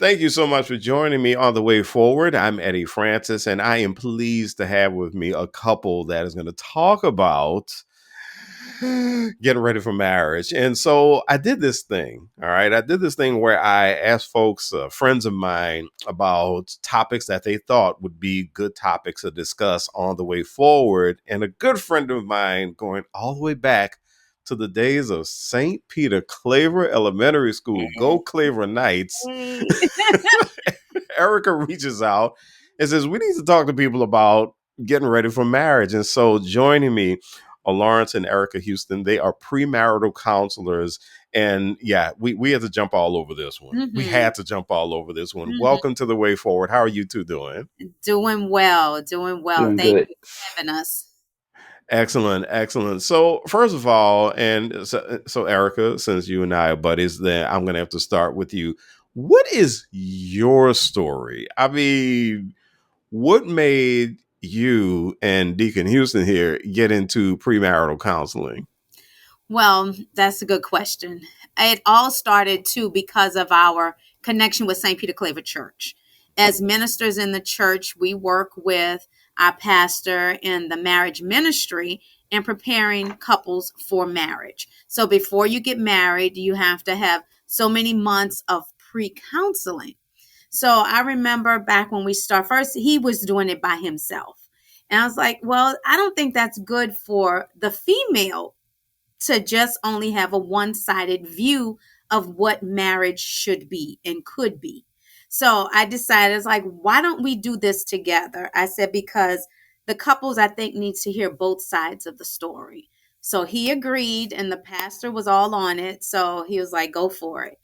Thank you so much for joining me on the way forward. I'm Eddie Francis, and I am pleased to have with me a couple that is going to talk about getting ready for marriage. And so I did this thing. All right. I did this thing where I asked folks, friends of mine, about topics that they thought would be good topics to discuss on the way forward. And a good friend of mine, going all the way back to the days of St. Peter Claver Elementary School, go Claver Knights, Hey. Erica reaches out and says, we need to talk to people about getting ready for marriage. And so joining me are Lawrence and Erica Houston. They are premarital counselors. And yeah, we had to jump all over this one. We hmm had to jump all over this one. hmm Welcome to the way forward. How are you two doing? Doing well, doing well. Doing Thank good. you for having us. Excellent, excellent. So first of all, and so Erica, since you and I are buddies, then I'm going to have to start with you. What is your story? I mean, what made you and Deacon Houston here get into premarital counseling? Well, that's a good question. It all started too because of our connection with St. Peter Claver Church. As ministers in the church, we work with our pastor in the marriage ministry and preparing couples for marriage. So before you get married, you have to have so many months of pre-counseling. So I remember back when we started, first, he was doing it by himself. And I was like, well, I don't think that's good for the female to just only have a one-sided view of what marriage should be and could be. So I decided, it's like, why don't we do this together? I said, because the couples, I think, needs to hear both sides of the story. So he agreed, and the pastor was all on it. So he was like, go for it.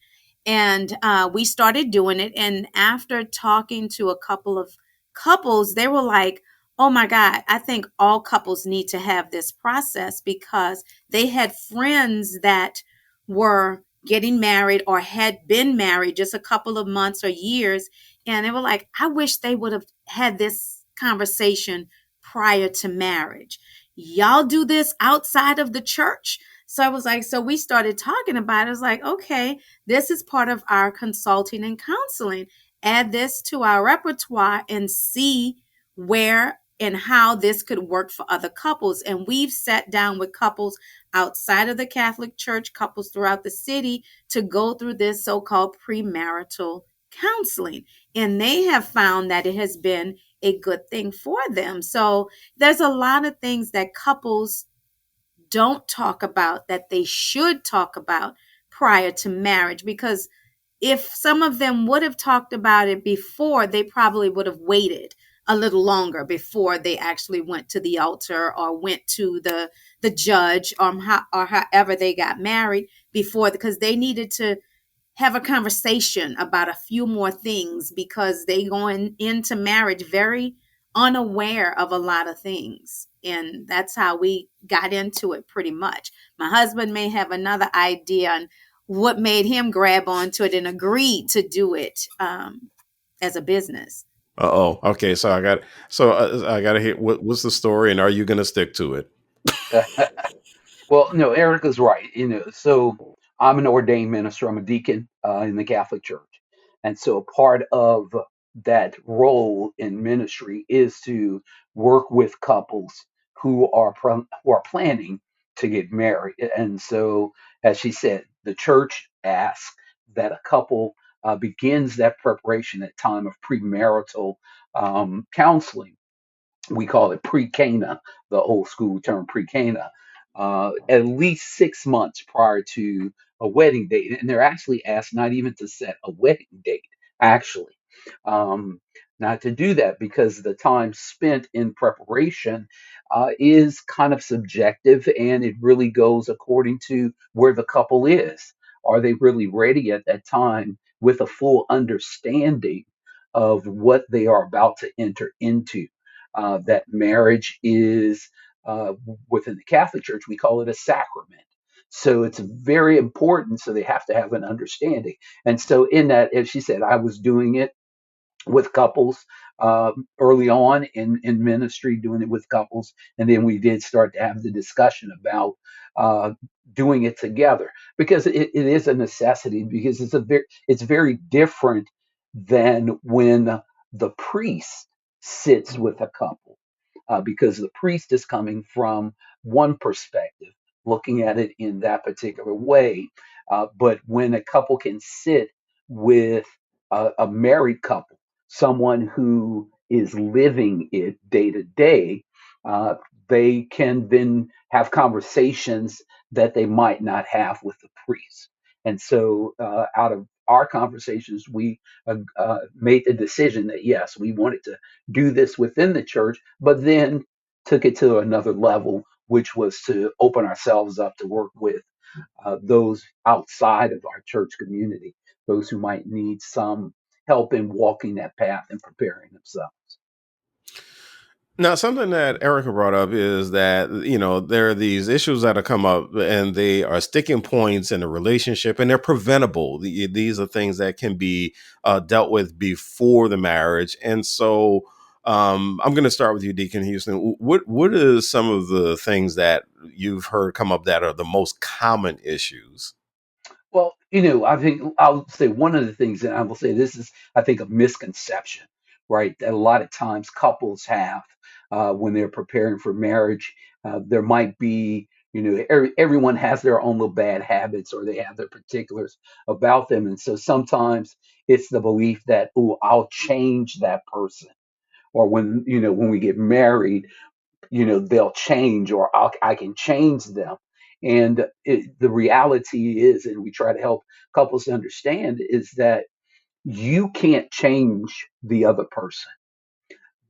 And we started doing it. And after talking to a couple of couples, they were like, oh my God, I think all couples need to have this process, because they had friends that were getting married or had been married just a couple of months or years. And they were like, I wish they would have had this conversation prior to marriage. Y'all do this outside of the church. So I was like, so we started talking about it. I was like, okay, this is part of our consulting and counseling. Add this to our repertoire and see where and how this could work for other couples. And we've sat down with couples outside of the Catholic Church, couples throughout the city, to go through this so-called premarital counseling. And they have found that it has been a good thing for them. So there's a lot of things that couples don't talk about that they should talk about prior to marriage, because if some of them would have talked about it before, they probably would have waited a little longer before they actually went to the altar or went to the judge, or however they got married before, because they needed to have a conversation about a few more things, because they going into marriage very unaware of a lot of things. And that's how we got into it pretty much. My husband may have another idea on what made him grab onto it and agreed to do it as a business. Oh, okay. I got to hear what's the story, and are you going to stick to it? Well, no, Erica's right. So I'm an ordained minister. I'm a deacon in the Catholic Church, and so a part of that role in ministry is to work with couples who are planning to get married. And so, as she said, the church asks that a couple begins that preparation at time of premarital counseling. We call it pre-Cana, the old school term pre-Cana, at least 6 months prior to a wedding date. And they're actually asked not even to set a wedding date, actually. Um, Not to do that, because the time spent in preparation is kind of subjective, and it really goes according to where the couple is. Are they really ready at that time with a full understanding of what they are about to enter into? That marriage is, within the Catholic Church, we call it a sacrament. So it's very important. So they have to have an understanding. And so, in that, as she said, I was doing it with couples early on in ministry, doing it with couples. And then we did start to have the discussion about uh, doing it together, because it is a necessity, because it's very different than when the priest sits with a couple, because the priest is coming from one perspective, looking at it in that particular way. But when a couple can sit with a married couple, someone who is living it day to day, uh, they can then have conversations that they might not have with the priest. And so, out of our conversations, we made the decision that yes, we wanted to do this within the church, but then took it to another level, which was to open ourselves up to work with those outside of our church community, those who might need some help in walking that path and preparing themselves. Now, something that Erica brought up is that, there are these issues that have come up and they are sticking points in a relationship and they're preventable. These are things that can be dealt with before the marriage. And so I'm going to start with you, Deacon Houston. What is some of the things that you've heard come up that are the most common issues? Well, I think I'll say one of the things, and I will say this is, I think, a misconception, right? That a lot of times couples have when they're preparing for marriage. There might be, everyone has their own little bad habits or they have their particulars about them. And so sometimes it's the belief that, oh, I'll change that person. Or when we get married, they'll change or I can change them. And the reality is, and we try to help couples to understand, is that you can't change the other person,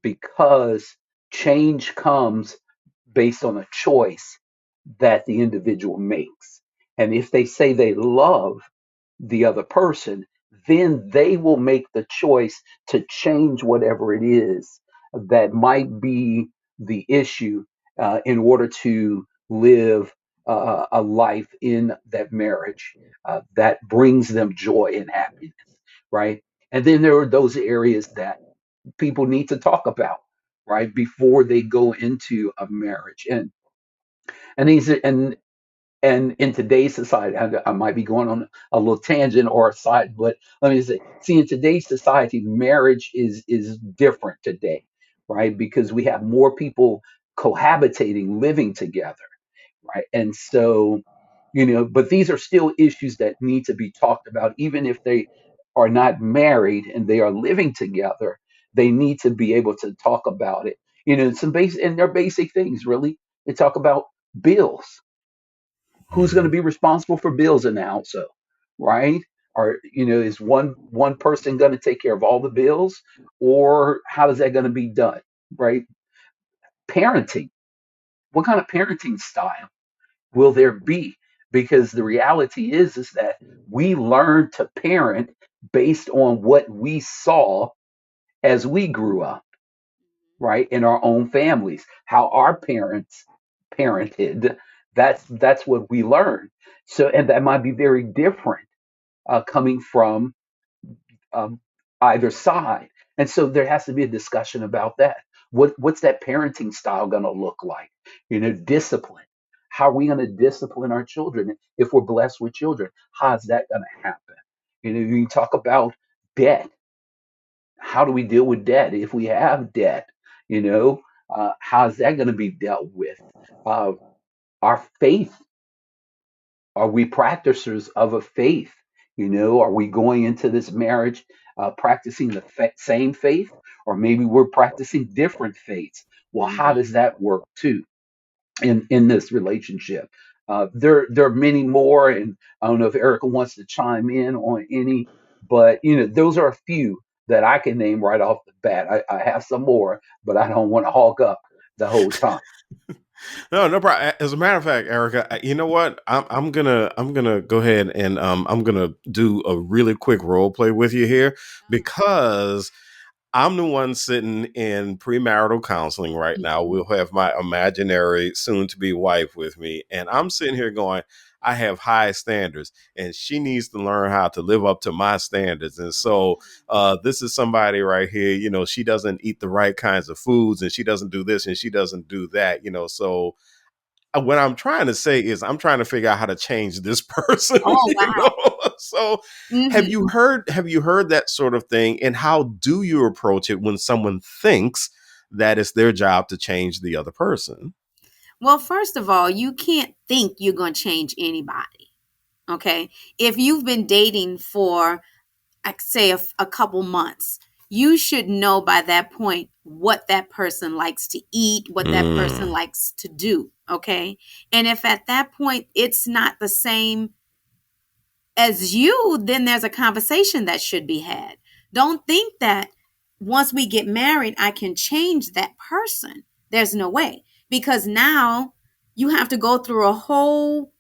because change comes based on a choice that the individual makes. And if they say they love the other person, then they will make the choice to change whatever it is that might be the issue, in order to live a life in that marriage that brings them joy and happiness, right? And then there are those areas that people need to talk about, right, before they go into a marriage. And these and in today's society, I might be going on a little tangent or a side, but let me say, see, in today's society, marriage is different today, right? Because we have more people cohabitating, living together, right? And so, but these are still issues that need to be talked about, even if they are not married and they are living together. They need to be able to talk about it. Some basic, and they're basic things, really. They talk about bills. Who's going to Mhm. be responsible for bills in the household, right? Or is one person going to take care of all the bills, or how is that going to be done, right? Parenting. What kind of parenting style will there be? Because the reality is that we learn to parent based on what we saw as we grew up, right, in our own families, how our parents parented. That's what we learned. So, and that might be very different coming from um, either side. And so there has to be a discussion about that. What's that parenting style going to look like? Discipline. How are we going to discipline our children if we're blessed with children? How's that going to happen? You talk about debt. How do we deal with debt if we have debt? How's that going to be dealt with? Uh, our faith. Are we practicers of a faith? Are we going into this marriage practicing the same faith, or maybe we're practicing different faiths? Well, how Mm-hmm. does that work too in this relationship? There are many more, and I don't know if Erica wants to chime in on any, but those are a few that I can name right off the bat. I have some more, but I don't want to hog up the whole time. No, no problem. As a matter of fact, Erica, you know what? I'm gonna go ahead and I'm gonna do a really quick role play with you here because I'm the one sitting in premarital counseling right now. Mm-hmm. We'll have my imaginary soon to be wife with me. And I'm sitting here going, I have high standards and she needs to learn how to live up to my standards. And so this is somebody right here, she doesn't eat the right kinds of foods and she doesn't do this and she doesn't do that, so what I'm trying to say is I'm trying to figure out how to change this person, Oh, you wow. know. So Hmm. have you heard that sort of thing, and how do you approach it when someone thinks that it's their job to change the other person? Well, first of all, you can't think you're going to change anybody. Okay. If you've been dating for, I say, a couple months, you should know by that point what that person likes to eat, what that person Mm. likes to do. Okay. And if at that point it's not the same as you, then there's a conversation that should be had. Don't think that once we get married, I can change that person. There's no way, because now you have to go through a whole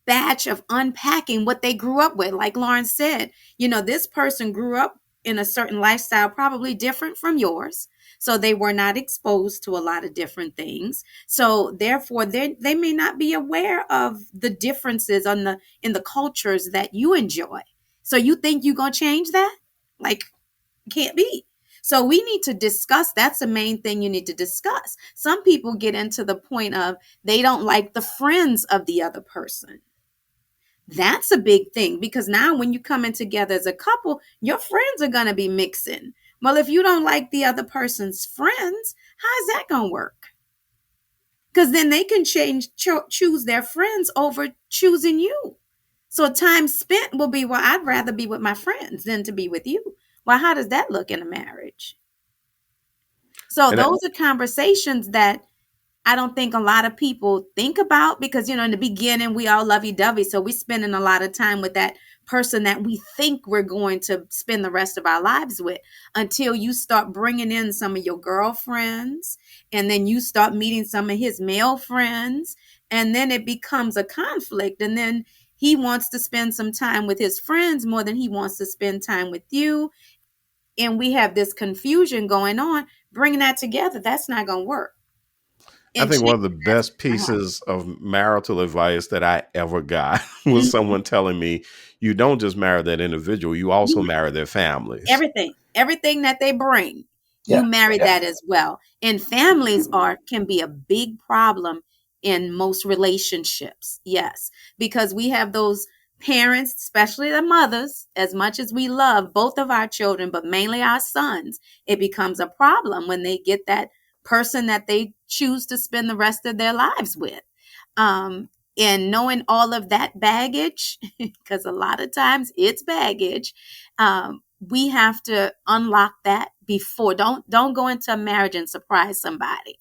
batch of unpacking what they grew up with. Like Lauren said, this person grew up in a certain lifestyle, probably different from yours. So they were not exposed to a lot of different things. So therefore, they may not be aware of the differences in the cultures that you enjoy. So you think you're gonna change that? Like, can't be. So we need to discuss. That's the main thing you need to discuss. Some people get into the point of they don't like the friends of the other person. That's a big thing, because now when you come in together as a couple, your friends are going to be mixing. Well, if you don't like the other person's friends, how's that going to work? Because then they can choose their friends over choosing you. So time spent will be, well, I'd rather be with my friends than to be with you. Well, how does that look in a marriage? So And those are conversations that I don't think a lot of people think about, because, in the beginning, we all lovey dovey. So we're spending a lot of time with that person that we think we're going to spend the rest of our lives with, until you start bringing in some of your girlfriends, and then you start meeting some of his male friends. And then it becomes a conflict. And then he wants to spend some time with his friends more than he wants to spend time with you. And we have this confusion going on. Bringing that together, that's not going to work. I And think changing one of the that's best going to happen. pieces of marital advice that I ever got was Mhm. someone telling me, you don't just marry that individual, you also You marry their families. everything that they bring, you Yeah, marry yeah. that as well. And families are can be a big problem in most relationships. Yes, because we have those parents, especially the mothers, as much as we love both of our children, but mainly our sons, it becomes a problem when they get that person that they choose to spend the rest of their lives with. Um, and knowing all of that baggage, because a lot of times it's baggage, we have to unlock that before. Don't go into a marriage and surprise somebody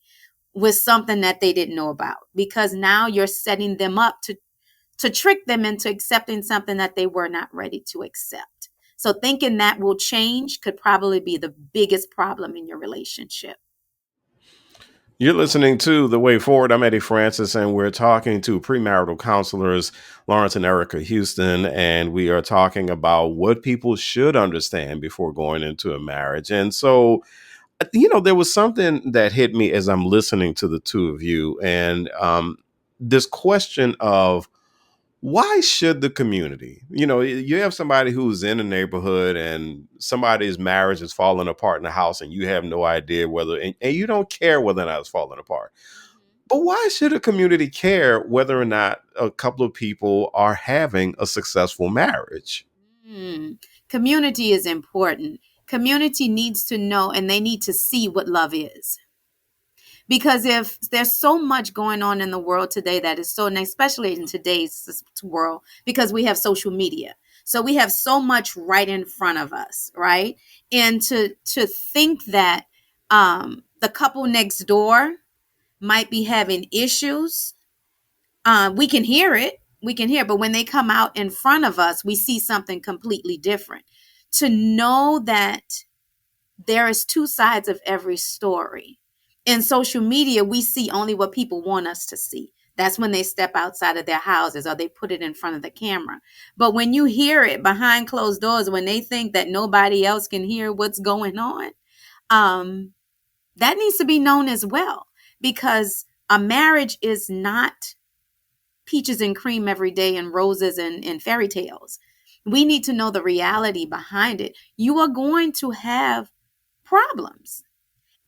with something that they didn't know about, because now you're setting them up to trick them into accepting something that they were not ready to accept. So thinking that will change could probably be the biggest problem in your relationship. You're listening to The Way Forward. I'm Eddie Francis, and we're talking to premarital counselors Lawrence and Erica Houston, and we are talking about what people should understand before going into a marriage. And so, there was something that hit me as I'm listening to the two of you, and this question of, why should the community, you have somebody who's in a neighborhood and somebody's marriage is falling apart in the house, and you have no idea whether, and you don't care whether or not it's falling apart. But why should a community care whether or not a couple of people are having a successful marriage? Mm. Community is important. Community needs to know, and they need to see what love is. Because if there's so much going on in the world today that is so, and especially in today's world, because we have social media, so we have so much right in front of us, right? And to think that the couple next door might be having issues, we can hear it, but when they come out in front of us, we see something completely different. To know that there is two sides of every story. In social media, we see only what people want us to see. That's when they step outside of their houses or they put it in front of the camera. But when you hear it behind closed doors, when they think that nobody else can hear what's going on, um, that needs to be known as well. Because a marriage is not peaches and cream every day and roses and fairy tales. We need to know the reality behind it. You are going to have problems.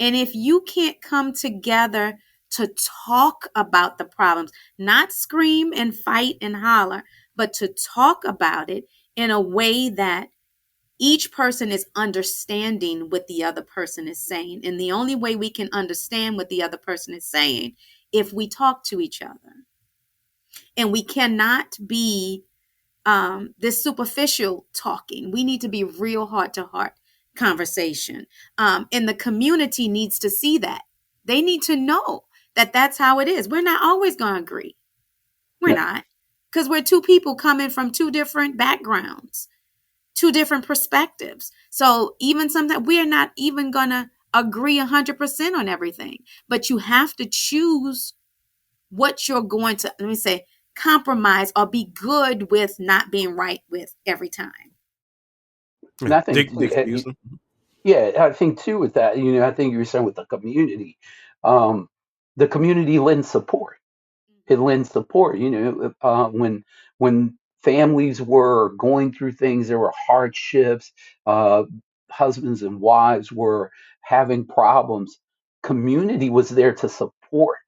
And if you can't come together to talk about the problems, not scream and fight and holler, but to talk about it in a way that each person is understanding what the other person is saying. And the only way we can understand what the other person is saying if we talk to each other. And we cannot be this superficial talking. We need to be real heart to heart conversation. And the community needs to see that. They need to know that that's how it is. We're not always going to agree. We're Yeah. not, because we're two people coming from two different backgrounds, two different perspectives. So even sometimes we're not even going to agree 100% on everything, but you have to choose what you're going to, let me say, compromise or be good with not being right with every time. And I think too, Dick Houston. yeah, I think too with that, I think you were saying with um, the community lends support. It lends support. When families were going through things, there were hardships. Uh, Husbands and wives were having problems. Community was there to support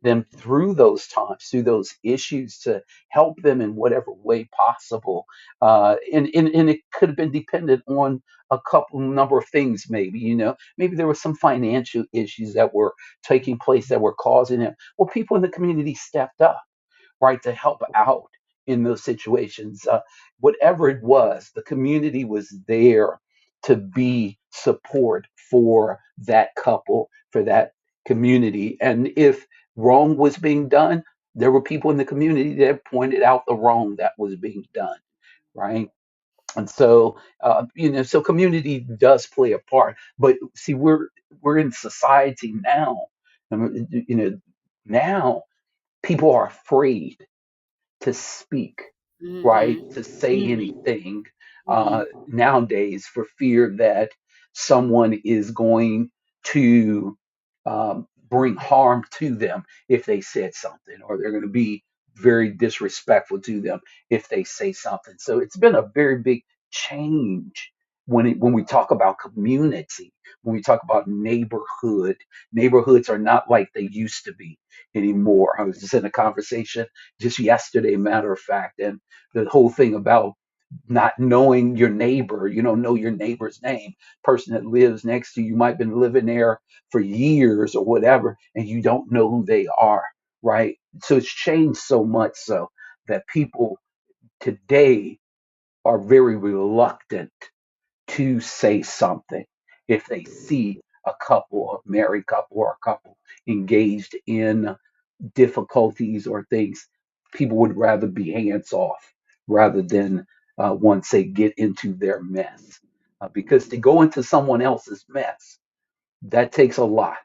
them through those times, through those issues, to help them in whatever way possible. And it could have been dependent on a couple number of things, maybe, maybe there were some financial issues that were taking place that were causing it. Well, people in the community stepped up, right, to help out in those situations. Whatever it was, the community was there to be support for that couple, for that community. And if wrong was being done, there were people in the community that pointed out the wrong that was being done, right? And so, so community does play a part. But see, we're in society now. I mean, now people are afraid to speak, right? Mm-hmm. To say anything Mm-hmm. nowadays for fear that someone is going to bring harm to them if they said something, or they're going to be very disrespectful to them if they say something. So it's been a very big change when we talk about community, when we talk about neighborhood. Neighborhoods are not like they used to be anymore. I was just in a conversation just yesterday, matter of fact, and the whole thing about not knowing your neighbor. You don't know your neighbor's name. Person that lives next to you might have been living there for years or whatever, and you don't know who they are, right? So it's changed so much so that people today are very reluctant to say something if they see a couple, a married couple, or a couple engaged in difficulties or things. People would rather be hands off rather than once they get into their mess. Because to go into someone else's mess, that takes a lot,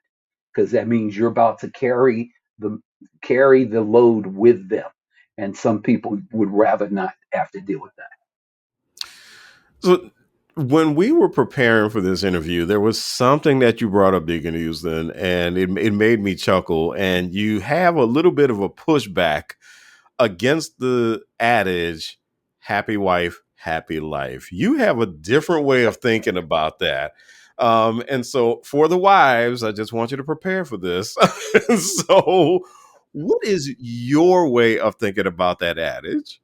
because that means you're about to the carry the load with them, and some people would rather not have to deal with that. So when we were preparing for this interview, there was something that you brought up, Deacon Houston, and it made me chuckle. And you have a little bit of a pushback against the adage, happy wife, happy life. You have a different way of thinking about that. And so for the wives, I just want you to prepare for this. So, what is your way of thinking about that adage?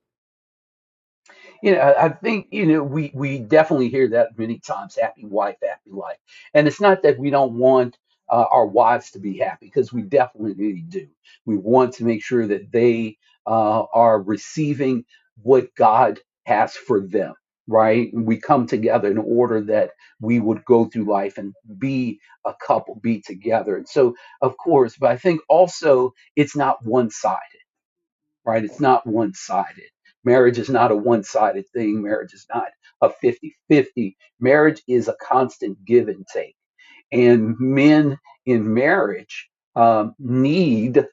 I think we definitely hear that many times. Happy wife, happy life. And it's not that we don't want our wives to be happy, because we definitely do. We want to make sure that they are receiving what God has for them, right? And we come together in order that we would go through life and be a couple, be together. And so, of course, but I think also it's not one sided, right? It's not one sided. Marriage is not a one sided thing. Marriage is not a 50-50. Marriage is a constant give and take. And men in marriage need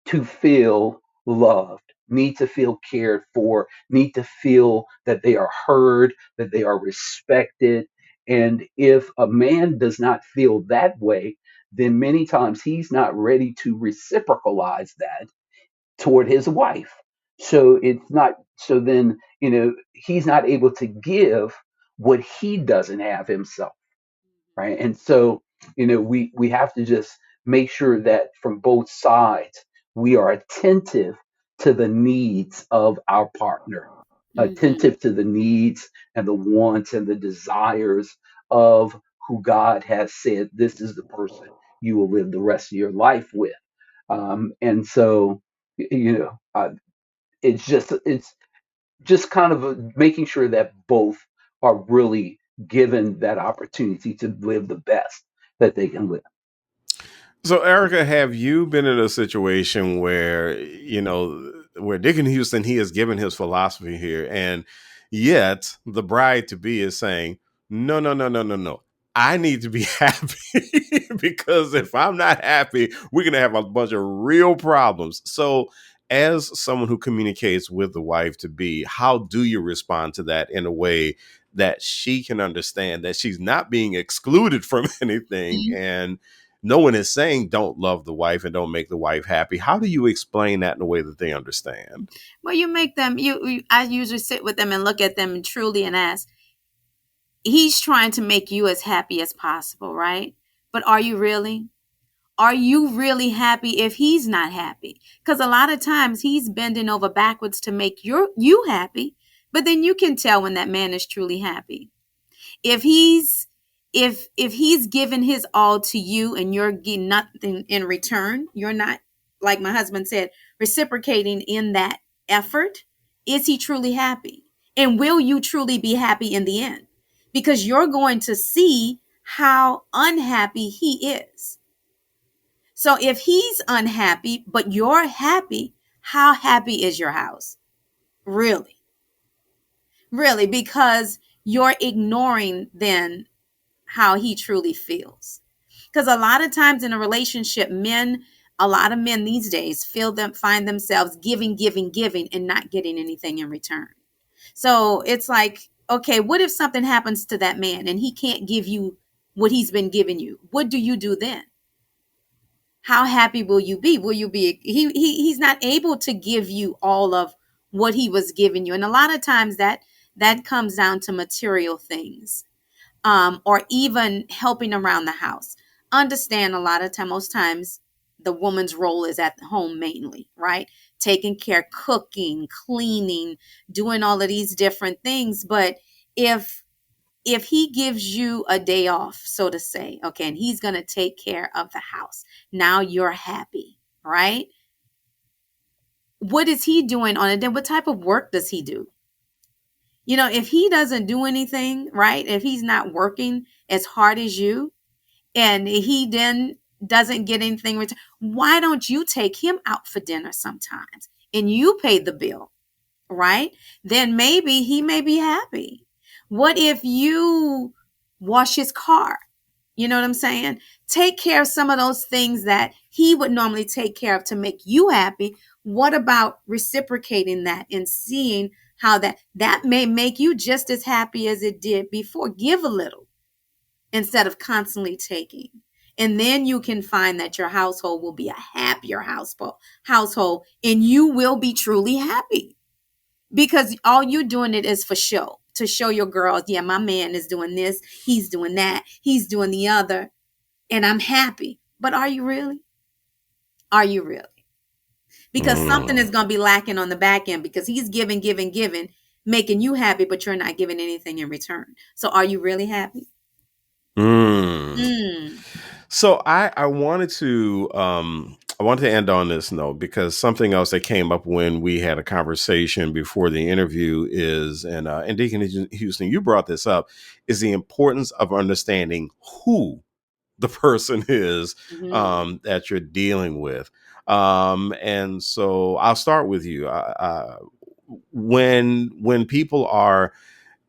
to feel loved, need to feel cared for, need to feel that they are heard, that they are respected. And if a man does not feel that way, then many times he's not ready to reciprocalize that toward his wife. So it's not, so then, he's not able to give what he doesn't have himself, right? And so, we have to just make sure that from both sides we are attentive to the needs of our partner, Hmm. attentive to the needs and the wants and the desires of who God has said this is the person you will live the rest of your life with. And so, it's just kind of making sure that both are really given that opportunity to live the best that they can live. So, Erica, have you been in a situation where, where Deacon Houston, he has given his philosophy here, and yet the bride to be is saying, no, no, no, no, no, no. I need to be happy because if I'm not happy, we're going to have a bunch of real problems. So, as someone who communicates with the wife to be, how do you respond to that in a way that she can understand that she's not being excluded from anything, and no one is saying don't love the wife and don't make the wife happy? How do you explain that in a way that they understand? Well, you make them. I usually sit with them and look at them and truly and ask. He's trying to make you as happy as possible, right? But are you really? Are you really happy if he's not happy? Because a lot of times he's bending over backwards to make you happy, but then you can tell when that man is truly happy. If he's if he's given his all to you and you're getting nothing in return, you're not, like my husband said, reciprocating in that effort, is he truly happy? And will you truly be happy in the end? Because you're going to see how unhappy he is. So if he's unhappy but you're happy, how happy is your house? Really? Really, because you're ignoring then how he truly feels. Because a lot of times in a relationship, a lot of men these days find themselves giving, giving, giving, and not getting anything in return. So it's like, okay, what if something happens to that man and he can't give you what he's been giving you? What do you do then? How happy will you be? Will you be he's not able to give you all of what he was giving you? And a lot of times that comes down to material things, or even helping around the house. Understand, a lot of time, most times, the woman's role is at home mainly, right? Taking care, cooking, cleaning, doing all of these different things. But if if he gives you a day off, so to say, okay, and he's going to take care of the house, now you're happy, right? What is he doing on it? Then what type of work does he do? If he doesn't do anything, right? If he's not working as hard as you, and he then doesn't get anything returned, why don't you take him out for dinner sometimes and you pay the bill, right? Then maybe he may be happy. What if you wash his car? You know what I'm saying? Take care of some of those things that he would normally take care of to make you happy. What about reciprocating that and seeing how that may make you just as happy as it did before? Give a little instead of constantly taking. And then you can find that your household will be a happier household, and you will be truly happy, because all you're doing it is for show, to show your girls, yeah, my man is doing this, he's doing that, he's doing the other, and I'm happy. But are you really? Are you really? Because something Mm. is going to be lacking on the back end, because he's giving, giving, giving, making you happy, but you're not giving anything in return. So are you really happy? Mm. Mm. So I wanted to end on this note, because something else that came up when we had a conversation before the interview is, and Deacon Houston, you brought this up, is the importance of understanding who the person is, Mhm. that you're dealing with. And so I'll start with you. When people are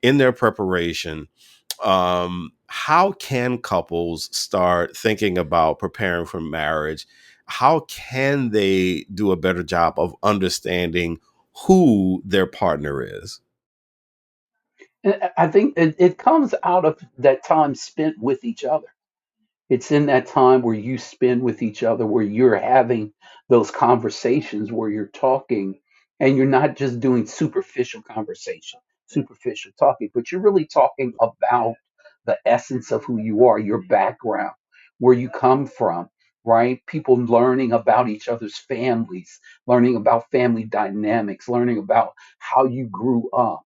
in their preparation, how can couples start thinking about preparing for marriage? How can they do a better job of understanding who their partner is? And I think it comes out of that time spent with each other. It's in that time where you spend with each other, where you're having those conversations, where you're talking, and you're not just doing superficial conversation, superficial talking, but you're really talking about the essence of who you are, your background, where you come from. right? People learning about each other's families, learning about family dynamics, learning about how you grew up,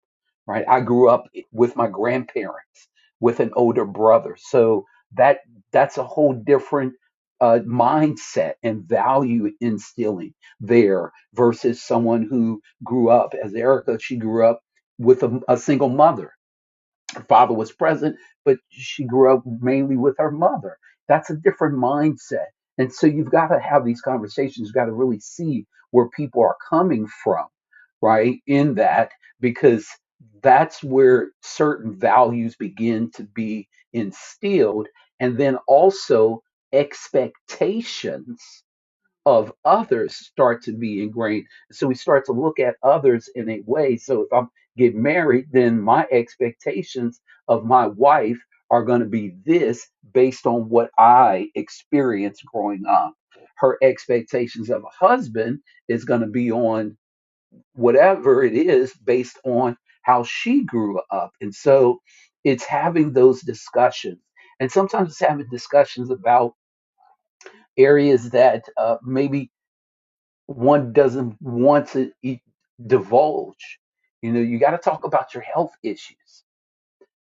right? I grew up with my grandparents, with an older brother. So that's a whole different mindset and value instilling there versus someone who grew up, as Erica, she grew up with a single mother. Her father was present, but she grew up mainly with her mother. That's a different mindset. And so you've got to have these conversations. You've got to really see where people are coming from, right? In that, because that's where certain values begin to be instilled. And then also expectations of others start to be ingrained. So we start to look at others in a way. So if I'm get married, then my expectations of my wife are going to be this based on what I experienced growing up. Her expectations of a husband is going to be on whatever it is based on how she grew up. And so it's having those discussions. And sometimes it's having discussions about areas that maybe one doesn't want to divulge. You know, you got to talk about your health issues.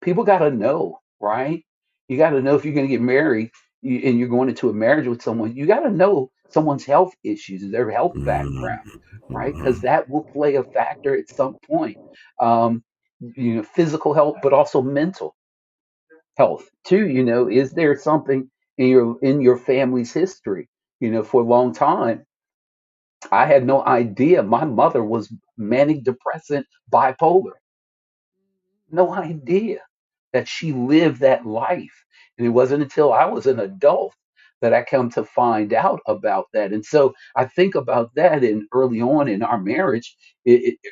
People got to know, right? You got to know if you're going to get married and you're going into a marriage with someone, you got to know someone's health issues, their health Mm-hmm. background, right? Because that will play a factor at some point. Um, physical health, but also mental health too. Is there something in your family's history? For a long time, I had no idea my mother was manic depressant bipolar. No idea that she lived that life. And it wasn't until I was an adult that I come to find out about that. And so I think about that in early on in our marriage,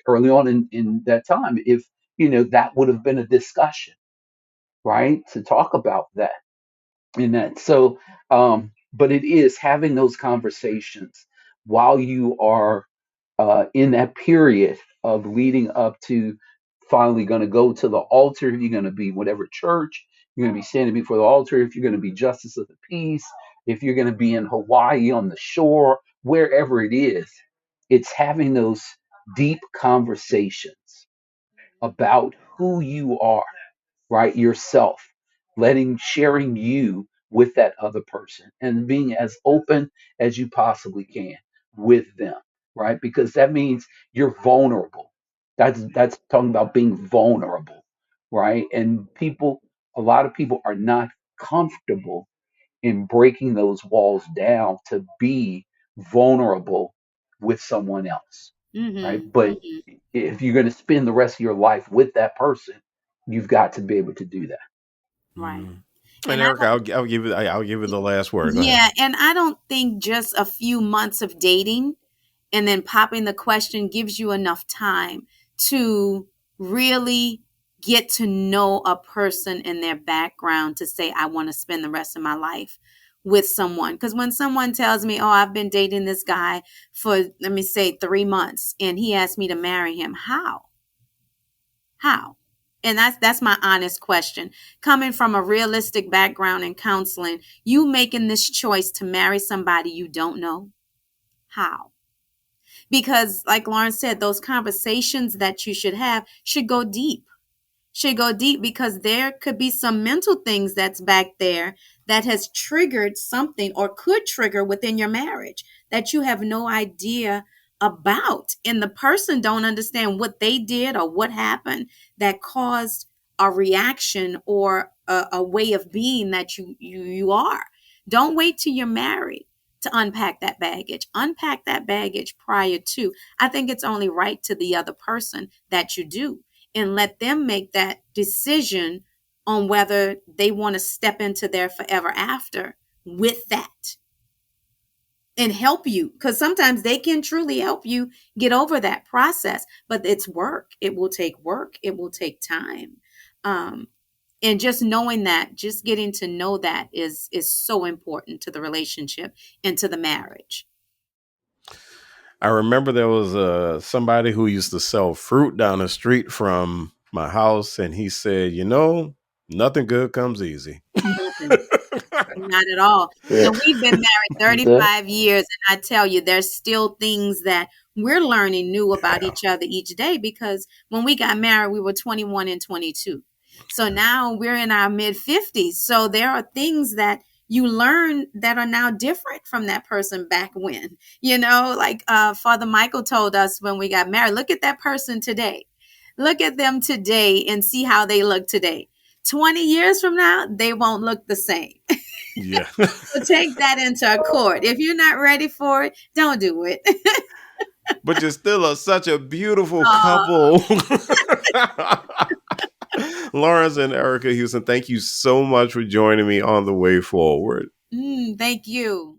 early on in that time, if that would have been a discussion, right? To talk about that in that. So, but it is having those conversations while you are in that period of leading up to finally going to go to the altar. If you're going to be whatever church, you're going to be standing before the altar. If you're going to be justice of the peace, if you're going to be in Hawaii on the shore, wherever it is, it's having those deep conversations about who you are, right? Yourself, sharing you with that other person and being as open as you possibly can with them, right? Because that means you're vulnerable. That's talking about being vulnerable, right? And a lot of people are not comfortable in breaking those walls down to be vulnerable with someone else, right? Mm-hmm. But Mm-hmm. if you're going to spend the rest of your life with that person, you've got to be able to do that. Right. And And I Eric, don't, I'll give you the last word. Go ahead. yeah, and I don't think just a few months of dating and then popping the question gives you enough time to really get to know a person and their background to say, I want to spend the rest of my life with someone. Because when someone tells me, oh, I've been dating this guy for, let me say, 3 months, and he asked me to marry him, how? How? And that's my honest question. Coming from a realistic background in counseling, you making this choice to marry somebody you don't know, how? Because like Lauren said, those conversations that you should go deep, because there could be some mental things that's back there that has triggered something or could trigger within your marriage that you have no idea about, and the person don't understand what they did or what happened that caused a reaction or a way of being that you are. Don't wait till you're married to unpack that baggage prior to. I think it's only right to the other person that you do, and let them make that decision on whether they want to step into their forever after with that and help you, because sometimes they can truly help you get over that process, but it's work. It will take work. It will take time. um, and just knowing that, just getting to know that is so important to the relationship and to the marriage. I remember there was somebody who used to sell fruit down the street from my house, and he said, "You know, nothing good comes easy." Nothing. Not at all. Yeah. And we've been married Okay. 35 years, and I tell you, there's still things that we're learning new about Yeah. each other each day because when we got married, we were 21 and 22. So now we're in our mid 50s. So there are things that you learn that are now different from that person back when. Like Father Michael told us when we got married, look at that person today. Look at them today and see how they look today. 20 years from now, they won't look the same. Yeah. So take that into court. If you're not ready for it, don't do it. But you're still such a beautiful uh, couple. Lawrence and Erica Houston, thank you so much for joining me on the way forward. thank you.